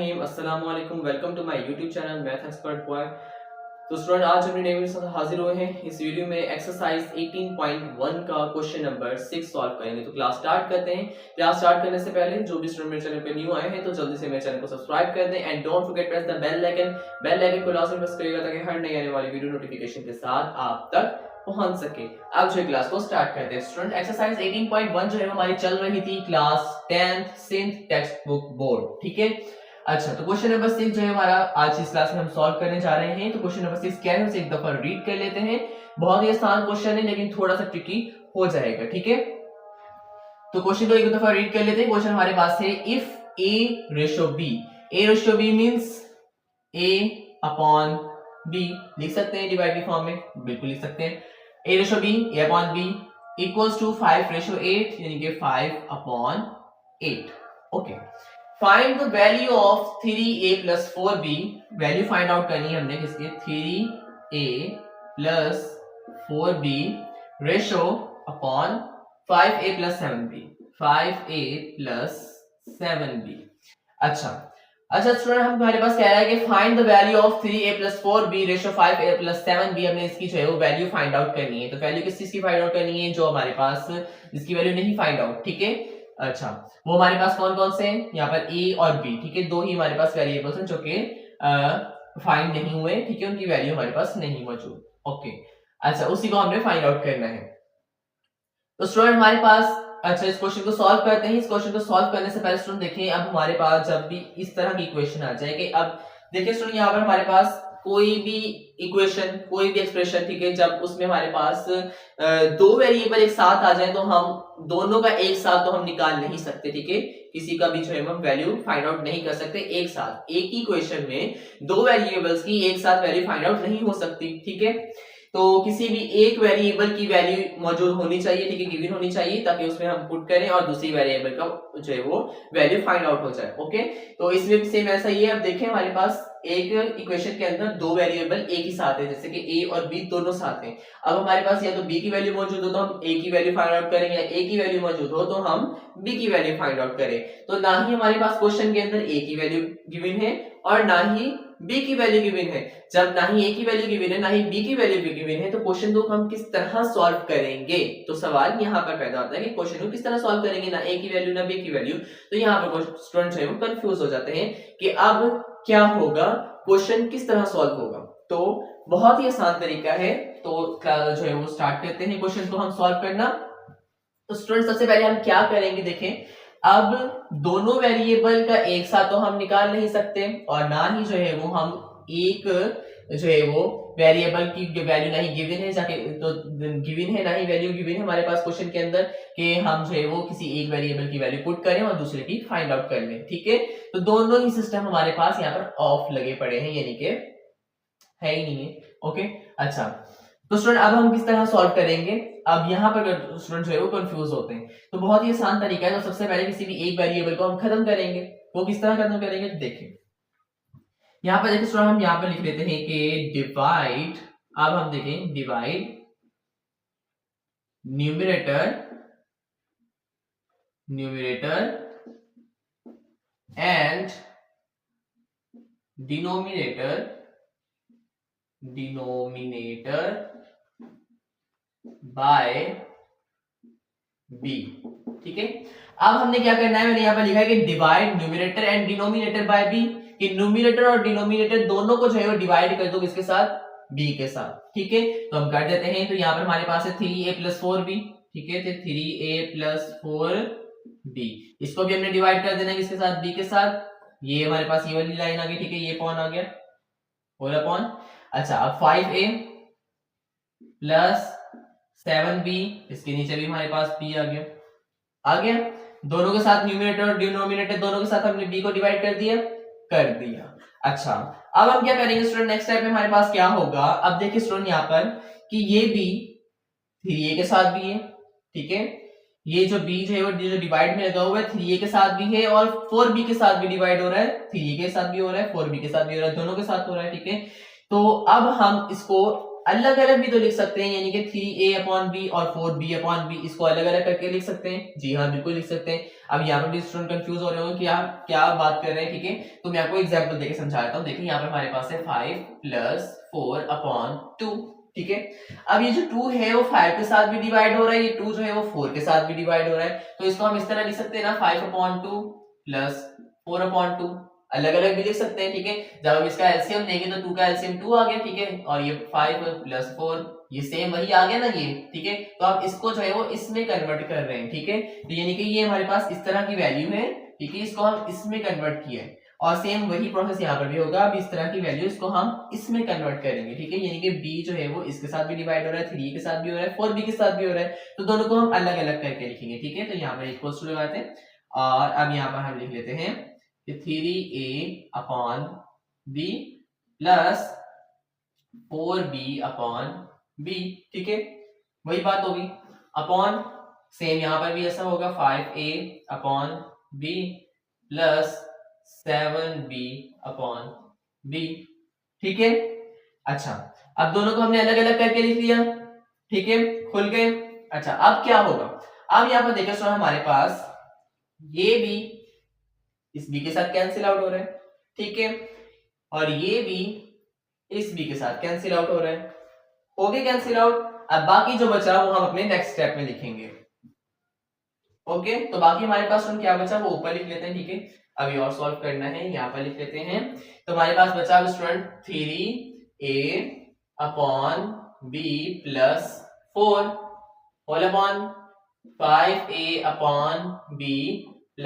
रहीम अस्सलाम वालेकुम। Welcome to my YouTube channel math expert boy. तो स्टूडेंट आज हम नए वीडियो के साथ हाजिर हुए हैं। इस वीडियो में एक्सरसाइज 18.1 का क्वेश्चन नंबर 6 सॉल्व करेंगे। तो क्लास स्टार्ट करते हैं। क्लास स्टार्ट करने से पहले जो भी स्टूडेंट मेरे चैनल पे न्यू आए हैं तो जल्दी से मेरे चैनल को सब्सक्राइब कर दें and don't forget press the bell icon. Bell icon को लाजमी प्रेस करिएगा ताकि हर नई आने वाली वीडियो नोटिफिकेशन के साथ आप तक पहुंच सके। अब जो क्लास को स्टार्ट करते हैं स्टूडेंट। एक्सरसाइज 18.1 जो है हमारी चल रही थी class 10th synth text book board, ठीक है। अच्छा, तो क्वेश्चन नंबर 6 जो है हमारा आज इस क्लास में हम सॉल्व करने जा रहे हैं। तो क्वेश्चन नंबर 6 क्या है उसे एक दफा रीड कर लेते हैं। बहुत ही आसान क्वेश्चन है लेकिन थोड़ा सा ट्रिकी हो जाएगा, ठीक है। तो क्वेश्चन को एक दफा रीड कर लेते हैं। क्वेश्चन हमारे पास है if A ratio B means a upon b, लिख सकते हैं डिवाइड फॉर्म में, बिल्कुल लिख सकते हैं। a ratio b a upon b equals to 5 ratio 8 यानी कि 5 upon 8। Okay, find the value of 3a plus 4b। Value find out करनी है हमने किसकी, 3a plus 4b ratio upon 5a plus 7b, 5a plus 7b। अच्छा student, हमारे पास कह रहा है कि find the value of 3a plus 4b ratio 5a plus 7b। हमने इसकी जो है वो वैल्यू फाइंड आउट करनी है। तो वैल्यू किस चीज की फाइंड आउट करनी है, जो हमारे पास जिसकी वैल्यू नहीं फाइंड आउट, ठीक है। अच्छा, वो हमारे पास कौन कौन से हैं, यहाँ पर a और b, ठीक है। दो ही हमारे पास वेरिएबल्स हैं जो कि फाइंड नहीं हुए, ठीक है, उनकी वैल्यू हमारे पास नहीं मौजूद। ओके, अच्छा, उसी को हमने फाइंड आउट करना है। तो स्टूडेंट हमारे पास, अच्छा, इस क्वेश्चन को सॉल्व करते हैं। इस क्वेश्चन को सॉल्व करने से पहले स्टूडेंट देखें, अब हमारे पास जब भी इस तरह की इक्वेशन आ जाए कि अब देखिए स्टूडेंट, यहाँ पर हमारे पास कोई भी इक्वेशन, कोई भी एक्सप्रेशन, ठीक है, जब उसमें हमारे पास दो वेरिएबल एक साथ आ जाए तो हम दोनों का एक साथ तो हम निकाल नहीं सकते, ठीक है। किसी का भी जो है हम वैल्यू फाइंड आउट नहीं कर सकते एक साथ। एक ही इक्वेशन में दो वेरिएबल्स की एक साथ वैल्यू फाइंड आउट नहीं हो सकती, ठीक है। तो किसी भी एक वेरिएबल की वैल्यू मौजूद होनी चाहिए, ठीक है, गिवन होनी चाहिए, ताकि उसमें हम पुट करें और दूसरी वेरिएबल का जो है वो वैल्यू फाइंड आउट हो जाए। ओके, तो इसमें भी सेम ऐसा ही है। अब देखें, हमारे पास एक इक्वेशन के अंदर दो वेरिएबल एक ही साथ है, जैसे कि a और b दोनों साथ हैं। अब हमारे पास या तो b की वैल्यू मौजूद हो तो हम a की वैल्यू फाइंड आउट करेंगे, या a की वैल्यू मौजूद हो तो हम b की वैल्यू फाइंड आउट करें। तो ना ही हमारे पास क्वेश्चन के अंदर a की वैल्यू गिवन है और ना ही b की वैल्यू गिवन है। जब ना ही a की वैल्यू गिवन है ना ही b की वैल्यू गिवन है तो क्वेश्चन को हम किस तरह सॉल्व करेंगे। तो सवाल यहाँ पर पैदा होता है कि क्वेश्चन को किस तरह सॉल्व करेंगे, ना a की वैल्यू ना b की वैल्यू। तो यहाँ पर स्टूडेंट जो है वो कंफ्यूज हो जाते हैं कि अब क्या होगा, क्वेश्चन किस तरह सॉल्व होगा। तो बहुत ही आसान तरीका है। तो जो है वो स्टार्ट करते हैं क्वेश्चन को हम सॉल्व करना। तो स्टूडेंट सबसे पहले हम क्या करेंगे, देखें, अब दोनों वेरिएबल का एक साथ तो हम निकाल नहीं सकते और ना ही जो है वो हम एक जो है वो वेरिएबल की वैल्यू नहीं गिवन है, जाके तो गिवन है ना ही वैल्यू गिवन है हमारे पास क्वेश्चन के अंदर कि हम जो है वो किसी एक वेरिएबल की वैल्यू पुट करें और दूसरे की फाइंड आउट कर लें, ठीक है। तो दोनों ही सिस्टम हमारे पास यहाँ पर ऑफ लगे पड़े हैं, यानी कि है ही नहीं है। ओके, अच्छा, तो स्टूडेंट अब हम किस तरह सॉल्व करेंगे। अब यहाँ पर स्टूडेंट जो है वो कंफ्यूज होते हैं। तो बहुत ही आसान तरीका है। तो सबसे पहले किसी भी एक वेरिएबल को हम खत्म करेंगे। वो किस तरह खत्म करेंगे, तो देखिए यहाँ पर देखिए स्टूडेंट, हम यहाँ पर लिख लेते हैं कि डिवाइड। अब हम देखें, divide numerator and denominator by b, ठीक है। अब हमने क्या करना है, मैंने यहाँ पर लिखा है कि divide numerator and denominator by b, कि न्यूमरेटर और डिनोमिनेटर दोनों को जो है वो डिवाइड कर दो किसके साथ, b के साथ, ठीक है। तो हम कर देते हैं। तो यहाँ पर हमारे पास है 3a प्लस 4b, ठीक है। तो 3a प्लस 4b, इसको भी हमने डिवाइड कर देना है किसके साथ, b के साथ। ये हमारे पास ये वाली लाइन आ गई, ठीक है, ये अपॉन आ गया, होल अपॉन। अच्छा, अब 5a प्लस 7b, इसके नीचे भी हमारे पास b आ गया। दोनों के साथ न्यूमरेटर और डिनोमिनेटर दोनों के साथ हमने b को डिवाइड कर दिया। अच्छा, अब हम क्या करेंगे स्टूडेंट, नेक्स्ट स्टेप में हमारे पास क्या होगा। अब देखिए स्टूडेंट यहाँ पर कि ये b 3a के साथ भी है, ठीक है। ये जो b जो है वो जो डिवाइड में लगा हुआ है 3a के साथ भी है और 4b के साथ भी डिवाइड हो रहा है, 3a के साथ भी हो रहा है, 4b के साथ भी हो रहा है, दोनों के साथ हो रहा है, ठीक है। तो अब हम इसको अलग अलग भी तो लिख सकते हैं, यानी कि 3a/b और 4b/b इसको अलग अलग करके लिख सकते हैं। जी हाँ, बिल्कुल लिख सकते हैं। अब यहाँ पर भी स्टूडेंट कंफ्यूज हो रहे हो कि आप क्या बात कर रहे हैं, ठीक है। तो मैं आपको एग्जांपल देके समझाता हूँ। देखिए यहाँ पर हमारे पास है 5 + 4/2, ठीक है। अब ये जो 2 है वो 5 के साथ भी डिवाइड हो रहा है, ये 2 जो है वो 4 के साथ भी डिवाइड हो रहा है। तो इसको हम इस तरह लिख सकते हैं ना, 5/2 + 4/2, अलग अलग भी लिख सकते हैं, ठीक है। जब हम इसका एलसीएम लेंगे तो 2 का एलसीएम 2 आ गया, ठीक है, और ये 5 + 4 ये सेम वही आ गया ना ये, ठीक है। तो आप इसको जो है वो इसमें कन्वर्ट कर रहे हैं, ठीक है। तो यानी कि ये हमारे पास इस तरह की वैल्यू है, ठीक है, इसको हम इसमें कन्वर्ट किया है, और सेम वही प्रोसेस यहाँ पर भी होगा। अब इस तरह की वैल्यू इसको हम इसमें कन्वर्ट करेंगे, ठीक है। यानी कि b जो है वो इसके साथ भी डिवाइड हो रहा है, 3 के साथ भी हो रहा है, 4b के साथ भी हो रहा है, तो दोनों को हम अलग अलग करके लिखेंगे, ठीक है। तो यहाँ पर इक्वल्स टू लगाते हैं, और अब यहाँ पर हम लिख लेते हैं 3a/b + 4b/b, ठीक है। वही बात होगी, अपॉन सेम यहाँ पर भी ऐसा होगा, 5a/b + 7b/b, ठीक है। अच्छा, अब दोनों को हमने अलग अलग करके लिख लिया, ठीक है, खुल गए। अच्छा, अब क्या होगा, अब यहाँ पर देखो सर हमारे पास ये भी इस b के साथ कैंसिल आउट हो रहा है, ठीक है, और ये भी इस b के साथ कैंसिल आउट हो रहा है, हो गए कैंसिल आउट। अब बाकी जो बचा वो हम अपने नेक्स्ट स्टेप में लिखेंगे। ओके, तो बाकी हमारे पास हम क्या बचा वो ऊपर लिख लेते हैं, ठीक है। अभी और सॉल्व करना है, यहाँ पर लिख लेते हैं। तो हमारे पास बचा student 3a/b + 4 whole upon 5a/b +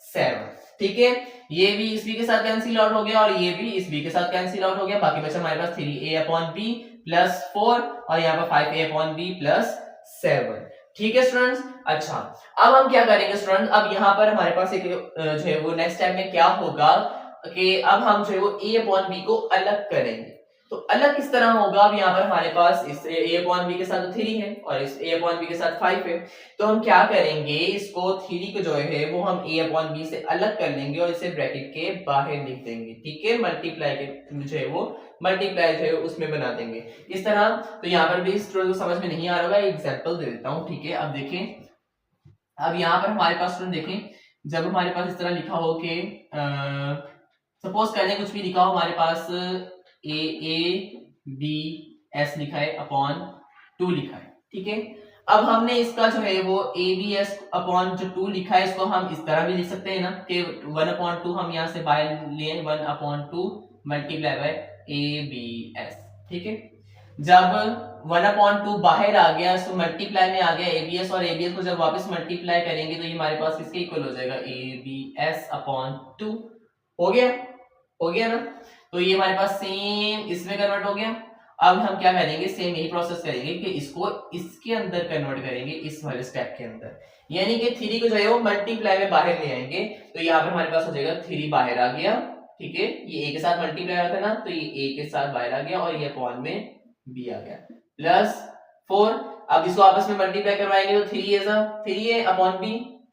7, ठीक है। ये भी इस b के साथ कैंसिल आउट हो गया, और ये भी इस b के साथ कैंसिल आउट हो गया। बाकी बचा हमारे पास 3a/b + 4 और यहाँ पर 5a/b + 7, ठीक है स्टूडेंट्स। अच्छा, अब हम क्या करेंगे स्टूडेंट, अब यहाँ पर हमारे पास एक जो है वो नेक्स्ट स्टेप में क्या होगा कि अब हम जो है वो a/b को अलग करेंगे। तो अलग किस तरह होगा, अब यहाँ पर हमारे पास इस a/b के साथ 3 है और इस a/b के साथ 5 है। तो हम क्या करेंगे, इसको 3 को जो है वो हम a/b से अलग कर लेंगे और इसे ब्रैकेट के बाहर लिख देंगे, ठीक है। मल्टीप्लाई के जो है वो मल्टीप्लाई जो है उसमें बना देंगे इस तरह। तो यहाँ पर भी स्टूडेंट को समझ में नहीं आ रहा होगा, एग्जांपल दे देता हूँ, ठीक है। अब देखें, अब यहाँ पर हमारे पास स्टूडेंट देखें, जब हमारे पास इस तरह लिखा हो कि सपोज कर लें कुछ भी लिखा हो हमारे पास AABS लिखा है अपॉन 2 लिखा है, ठीक है। अब हमने इसका जो है वो ABS अपॉन जो 2 लिखा है इसको हम इस तरह भी लिख सकते हैं ना कि 1/2 हम यहाँ से बाहर लिए 1/2 मल्टीप्लाई बाय ABS, ठीक है। जब 1/2 बाहर आ गया तो मल्टीप्लाई में आ गया ABS, और ABS को जब वापस मल्टीप्लाई करेंगे तो ये हमारे पास किसके इक्वल हो जाएगा, ABS/2, हो गया ना। तो ये हमारे पास सेम इसमें कन्वर्ट हो गया। अब हम क्या करेंगे, सेम यही प्रोसेस करेंगे कि इसको इसके अंदर कन्वर्ट करेंगे, इस वाले स्टेप के अंदर, यानी कि 3 को जो है वो मल्टीप्लाई में बाहर ले आएंगे। तो यहाँ पर हमारे पास हो जाएगा 3 बाहर आ गया, ठीक है, ये a के साथ मल्टीप्लाई होता है ना, तो ये a के साथ बाहर आ गया और ये अपॉन में b आ गया प्लस 4। अब इसको आपस में मल्टीप्लाई करवाएंगे तो 3a अपॉन b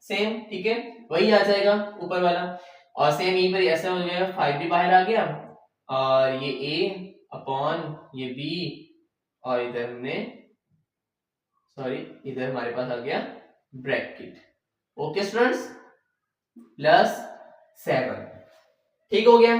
सेम, ठीक है, वही आ जाएगा ऊपर वाला। और सेम यहीं पर ऐसा हो जाएगा, 5 भी बाहर आ गया और ये a अपॉन ये b, और इधर हमने इधर हमारे पास आ गया ब्रैकेट। ओके स्टूडेंट्स, प्लस 7, ठीक हो गया।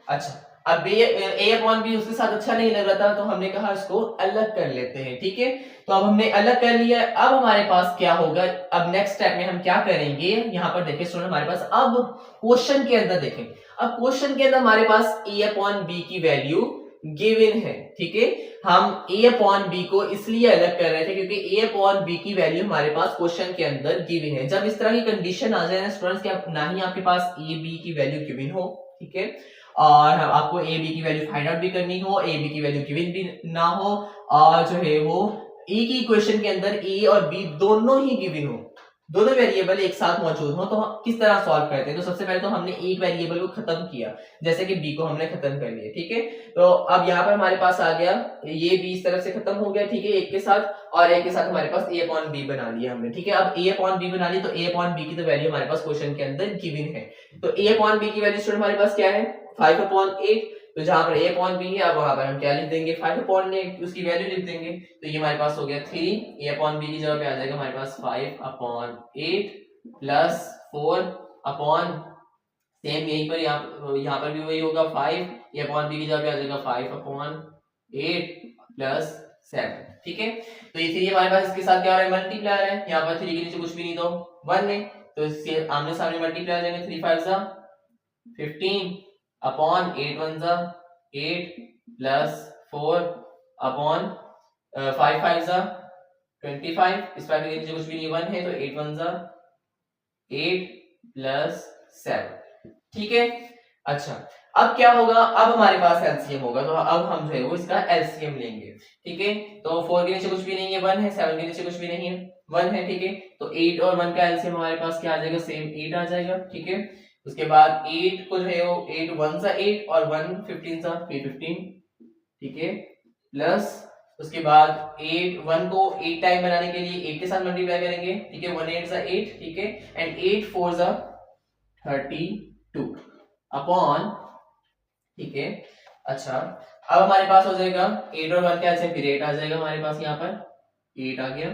अच्छा, अब a/b उसके साथ अच्छा नहीं लग रहा था तो हमने कहा इसको अलग कर लेते हैं, ठीक है। तो अब हमने अलग कर लिया। अब हमारे पास क्या होगा, अब नेक्स्ट स्टेप में हम क्या करेंगे, यहाँ पर देखिए स्टूडेंट हमारे पास अब क्वेश्चन के अंदर देखें, अब क्वेश्चन के अंदर हमारे पास a/b की वैल्यू गिवन है, ठीक है। हम a/b को इसलिए अलग कर रहे थे क्योंकि a/b की वैल्यू हमारे पास क्वेश्चन के अंदर गिवन है। जब इस तरह की कंडीशन आ जाए ना स्टूडेंट्स, ना ही आपके पास a/b की वैल्यू गिवन हो, ठीक है, और आपको a/b की वैल्यू फाइंड आउट भी करनी हो, a/b की वैल्यू गिवन भी ना हो, और जो है वो एक ही इक्वेशन के अंदर a और b दोनों ही गिवन हो, दोनों वेरिएबल एक साथ मौजूद हो, तो हम किस तरह सॉल्व करते हैं। तो सबसे पहले तो हमने एक वेरिएबल को खत्म किया, जैसे कि b को हमने खत्म कर लिया, ठीक है। तो अब यहाँ पर हमारे पास आ गया ये b इस तरफ से खत्म हो गया, ठीक है, एक के साथ, और एक के साथ हमारे पास a/b बना लिया हमने, ठीक है। अब a/b बना ली तो a/b की तो वैल्यू हमारे पास क्वेश्चन के अंदर गिवन है। तो a/b की वैल्यू स्टूडेंट हमारे पास क्या है, 5/8, तो जहां पर a अपॉन b है अब वहां पर हम क्या लिख देंगे 5 अपॉन 8 उसकी वैल्यू लिख देंगे। तो ये हमारे पास हो गया 3 a अपॉन b की जगह पे आ जाएगा हमारे पास 5 अपॉन 8 प्लस 4 अपॉन सेम यहीं पर यहाँ पर भी वही होगा 5 a अपॉन b की जगह पे आ जाएगा 5 अपॉन 8 प्लस 7। ठीक है, तो ये 3 हमारे पास इसके साथ क्या हो रहा है मल्टीप्लाई है, यहाँ पर 3 के नीचे कुछ भी नहीं तो 1 है, तो इसके आमने सामने मल्टीप्लाई हो जाएंगे 3 5 15 अपॉन 8 1 8 प्लस 4 अपॉन 5 5 25, इस 5 के नीचे कुछ भी नहीं 1 है तो 8 1 8 प्लस 7। ठीक है, अच्छा अब क्या होगा, अब हमारे पास एलसीएम होगा, तो अब हम जो है वो इसका एलसीएम लेंगे। ठीक है, तो 4 के नीचे कुछ भी नहीं है 1 है, 7 के नीचे कुछ भी नहीं है 1 है। ठीक है, तो 8 और 1 का एलसीएम हमारे पास क्या आ जाएगा सेम 8 आ जाएगा। ठीक है, उसके बाद 8 को जो है वो 8 1 8 और 1 15 15। ठीक है, प्लस उसके बाद 8 1 को 8 टाइम बनाने के लिए 8 के साथ मल्टीप्लाई करेंगे। ठीक है, 1 8 8। ठीक है, एंड 8 4 32 अपॉन। ठीक है, अच्छा अब हमारे पास हो जाएगा 8 और 1 क्या है फिर 8 आ जाएगा हमारे पास, यहाँ पर 8 आ गया।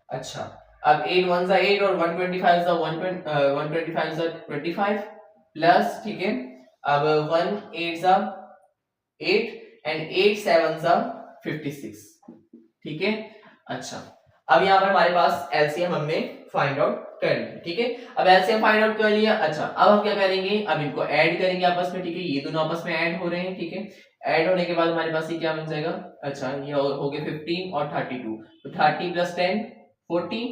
अच्छा अब 8 1 8 और 125 125 25 प्लस। ठीक है, अब 1 8 8 एंड 8 7 56। ठीक है, अच्छा अब यहाँ पर हमारे पास एलसीएम हमने फाइंड आउट कर लिया। ठीक है, अब एलसीएम फाइंड आउट कर लिया। अच्छा अब हम क्या करेंगे, अब इनको ऐड करेंगे आपस में। ठीक है, ये दोनों आपस में ऐड हो रहे हैं। ठीक है, ऐड होने के बाद हमारे पास ये क्या बन जाएगा, अच्छा ये हो गए 15 और 32, तो 30 प्लस 10 40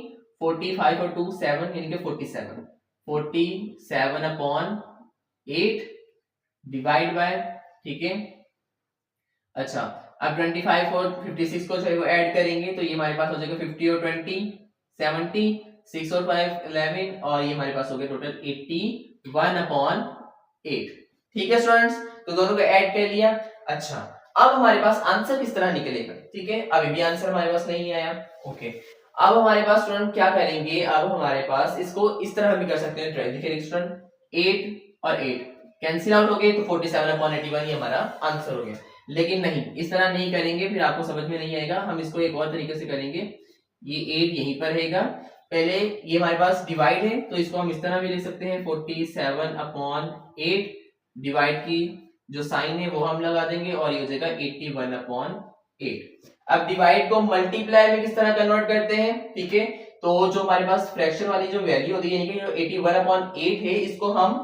45 और 2 7 यानी कि 47 अपॉन 8 डिवाइड बाय। ठीक है, अच्छा अब 25 और 56 को जो है वो ऐड करेंगे तो ये हमारे पास हो जाएगा 50 और 20 70 6 और 5 11 और ये हमारे पास हो गया टोटल 81 अपॉन 8। ठीक है स्टूडेंट्स, तो दोनों को ऐड कर लिया। अच्छा अब हमारे पास आंसर किस तरह निकलेगा। ठीक है, अभी भी आंसर हमारे पास नहीं आया। ओके, अब हमारे पास स्टूडेंट क्या करेंगे, अब हमारे पास इसको इस तरह भी कर सकते हैं। देखिए स्टूडेंट 8 और 8 कैंसिल आउट हो गए तो 47 अपॉन 81 ये हमारा आंसर हो गया। लेकिन नहीं, इस तरह नहीं करेंगे, फिर आपको समझ में नहीं आएगा। हम इसको एक और तरीके से करेंगे, ये 8 यहीं पर रहेगा, पहले ये हमारे पास डिवाइड है तो इसको हम इस तरह भी लिख सकते हैं 47 अपॉन 8 डिवाइड की जो साइन है वो हम लगा देंगे और ये हो जाएगा 81 अपॉन 8। अब डिवाइड को मल्टीप्लाई में किस तरह कन्वर्ट करते हैं। ठीक है, तो जो हमारे पास फ्रैक्शन वाली जो वैल्यू होती है यानी कि जो 81 अपॉन 8 है इसको हम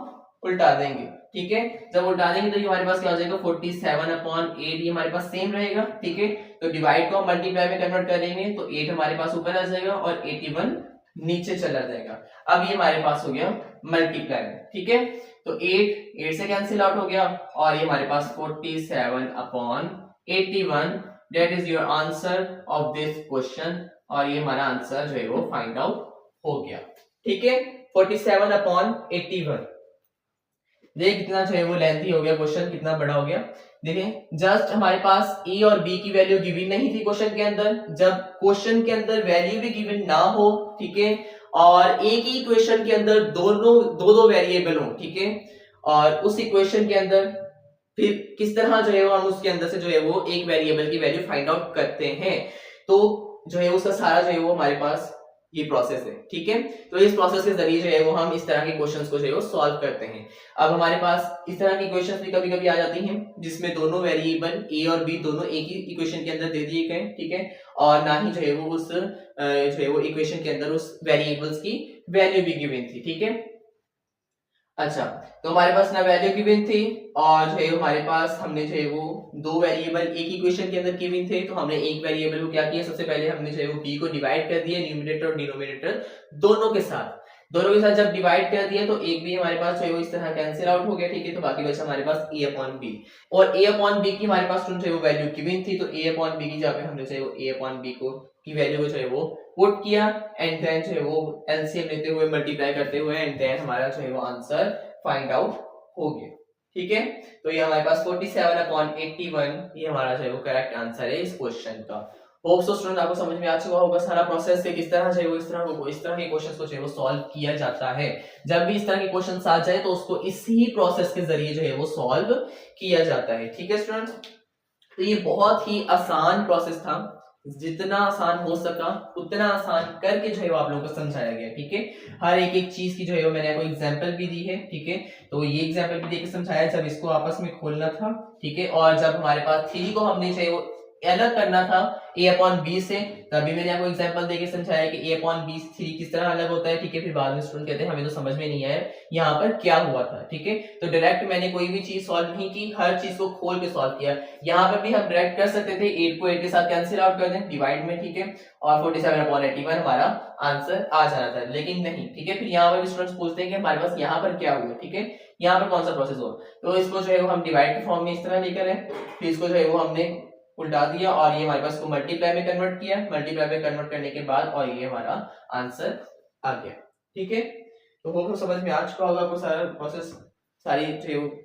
उल्टा देंगे। ठीक है, जब उल्टा देंगे तो ये हमारे पास क्या हो जाएगा 47 अपॉन 8, ये हमारे पास सेम रहेगा। ठीक है, तो डिवाइड को हम मल्टीप्लाई में कन्वर्ट करेंगे तो 8 हमारे पास ऊपर आ जाएगा और 81 नीचे चला जाएगा। अब ये हमारे पास हो गया मल्टीप्लाई में। ठीक है, तो 8 से कैंसिल आउट हो गया और ये हमारे पास 47 upon 81 that is your answer of this question और ये हमारा आंसर जो है वो फाइंड आउट हो गया। ठीक है, 47 अपॉन 81। देखिए कितना जो है वो लेंथी हो गया क्वेश्चन, कितना बड़ा हो गया। देखिए जस्ट हमारे पास ए और बी की वैल्यू गिवन नहीं थी क्वेश्चन के अंदर, जब क्वेश्चन के अंदर वैल्यू भी गिवन ना हो। ठीक है, और एक ही इक्वेशन के अंदर दोनों दो वेरिएबल हो। ठीक है, और उस इक्वेशन के अंदर फिर किस तरह जो है वो हम उसके अंदर से जो है वो एक वेरिएबल की वैल्यू फाइंड आउट करते हैं, तो जो है उसका सारा जो है वो हमारे पास ये प्रोसेस है। ठीक है, तो इस प्रोसेस के जरिए जो है वो हम इस तरह के क्वेश्चंस को जो है वो सॉल्व करते हैं। अब हमारे पास इस तरह की क्वेश्चंस भी कभी कभी आ जाती हैं जिसमें दोनों वेरिएबल ए और बी दोनों एक ही इक्वेशन के अंदर दे दिए गए। ठीक है, और ना ही जो है वो उस जो है वो इक्वेशन के अंदर उस वेरिएबल्स की वैल्यू भी गिवन थी। ठीक है, अच्छा तो हमारे पास ना वैल्यू गिवन थी और जो है हमारे पास हमने जो है वो दो वेरिएबल एक इक्वेशन के अंदर गिवन थे, तो हमने एक वेरिएबल को क्या किया, सबसे पहले हमने जो है वो b को डिवाइड कर दिया न्यूमरेटर और डिनोमिनेटर दोनों के साथ जब डिवाइड कर दिया तो एक भी हमारे पास जो है वो इस तरह कैंसिल आउट हो गया। ठीक है, तो बाकी बचा हमारे पास a अपॉन b और a अपॉन b की हमारे पास जो है वो वैल्यू गिवन थी, तो a अपॉन b की जगह पे हमने जो है वो a अपॉन b को की वैल्यू को जो है वो पुट किया एंड देन जो है वो एलसीएम लेते हुए मल्टीप्लाई करते हुए एंड देन हमारा जो है वो आंसर फाइंड आउट हो गया। ठीक है, तो ये हमारे पास 47 अपॉन 81 ये हमारा जो है वो करेक्ट आंसर है इस क्वेश्चन का। होप सो स्टूडेंट आपको समझ में आ चुका होगा सारा प्रोसेस के किस तरह चाहिए वो इस तरह के क्वेश्चंस को चाहिए वो सॉल्व किया जाता है। जब भी इस तरह के क्वेश्चन आ जाए तो उसको इसी प्रोसेस के जरिए जो है वो सॉल्व किया जाता है। ठीक है स्टूडेंट्स, तो ये बहुत ही आसान प्रोसेस था, जितना आसान हो सका उतना आसान करके जो है वो आप लोगों को समझाया गया। ठीक है, हर एक चीज की जो है वो मैंने आपको एग्जांपल भी दी है। ठीक है, तो ये एग्जांपल भी देके समझाया जब इसको आपस में खोलना था। ठीक है, और जब हमारे पास थ्री को हमने चाहिए वो अलग करना था a अपॉन बी से, तभी मैंने आपको एग्जांपल देके समझाया कि a अपॉन बी थ्री किस तरह अलग होता है। ठीक है, फिर बाद में स्टूडेंट कहते हैं हमें तो समझ में नहीं आया यहाँ पर क्या हुआ था। ठीक है, तो डायरेक्ट मैंने कोई भी चीज सॉल्व नहीं की, हर चीज को खोल के सॉल्व किया। यहाँ पर भी हम डायरेक्ट कर सकते थे, 8 को 8 के साथ कैंसिल आउट कर दें डिवाइड में। ठीक है, और 47 अपॉन 81 हमारा आंसर आ जाना था, लेकिन नहीं। ठीक है, फिर यहाँ पर भी स्टूडेंट्स पूछते हैं कि हमारे पास यहाँ पर क्या हुआ। ठीक है, यहाँ पर कौन सा प्रोसेस हो, तो इसको जो है वो हम डिवाइड के फॉर्म में इस तरह लेकर है, फिर इसको जो है वो हमने उल्टा दिया और ये हमारे पास को मल्टीप्लाई में कन्वर्ट किया, मल्टीप्लाई में कन्वर्ट करने के बाद और ये हमारा आंसर आ गया। ठीक है, तो वो समझ में आ चुका होगा आपको सारा प्रोसेस, सारी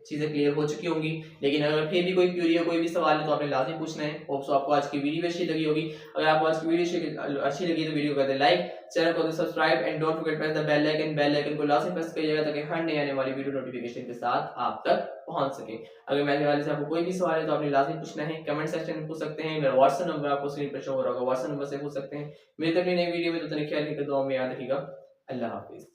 चीजें क्लियर हो चुकी होंगी। लेकिन अगर फिर भी कोई क्यूरी हो, कोई भी सवाल है तो आपने लाजमी पूछना है। होप सो आपको आज की वीडियो अच्छी लगी होगी। अगर आपको आज की वीडियो अच्छी लगी तो वीडियो को कर दे लाइक, चैनल को subscribe and don't forget press the bell icon. Bell icon को लाजमी प्रेस करिएगा ताकि हर नई आने वाली वीडियो नोटिफिकेशन के साथ आप तक पहुंच सके। अगर मेरे वाले से आपको कोई भी सवाल है तो आपने लाजमी पूछना है, कमेंट सेक्शन में पूछ सकते हैं। मेरा व्हाट्सएप नंबर आपको स्क्रीन पर शो हो रहा होगा, व्हाट्सएप नंबर से पूछ सकते हैं। मिलते हैं नई वीडियो में, तो तक ख्याल रखिएगा, दुआ में याद रखिएगा। अल्लाह हाफिज।